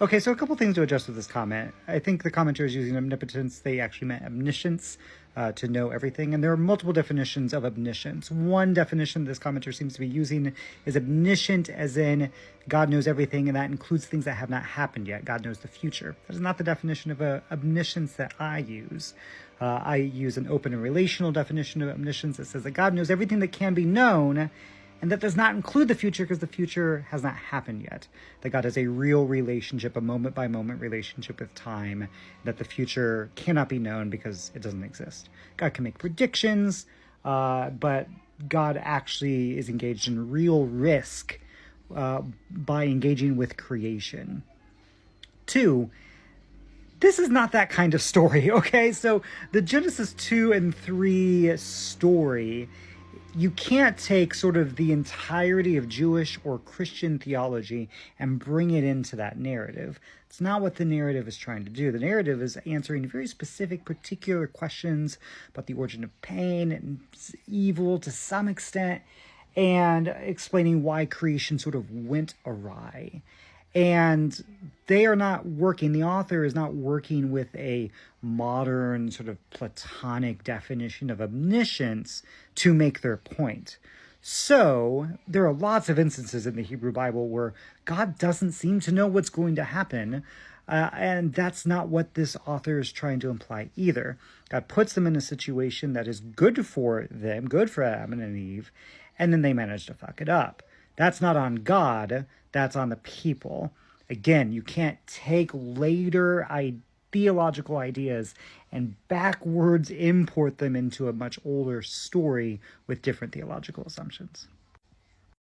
Okay, so a couple things to address with this comment. I think the commenter is using omnipotence. They actually meant omniscience, to know everything. And there are multiple definitions of omniscience. One definition this commenter seems to be using is omniscient, as in God knows everything, and that includes things that have not happened yet. God knows the future. That is not the definition of omniscience that I use. I use an open and relational definition of omniscience that says that God knows everything that can be known, and that does not include the future because the future has not happened yet. That God has a real relationship, a moment-by-moment relationship with time, that the future cannot be known because it doesn't exist. God can make predictions, but God actually is engaged in real risk by engaging with creation. 2, this is not that kind of story, okay? So the Genesis 2 and 3 story, you can't take sort of the entirety of Jewish or Christian theology and bring it into that narrative. It's not what the narrative is trying to do. The narrative is answering very specific, particular questions about the origin of pain and evil to some extent, and explaining why creation sort of went awry. And they are not working, the author is not working with a modern sort of Platonic definition of omniscience to make their point. So there are lots of instances in the Hebrew Bible where God doesn't seem to know what's going to happen. And that's not what this author is trying to imply either. God puts them in a situation that is good for them, good for Adam and Eve, and then they manage to fuck it up. That's not on God, that's on the people. Again, you can't take later theological ideas and backwards import them into a much older story with different theological assumptions.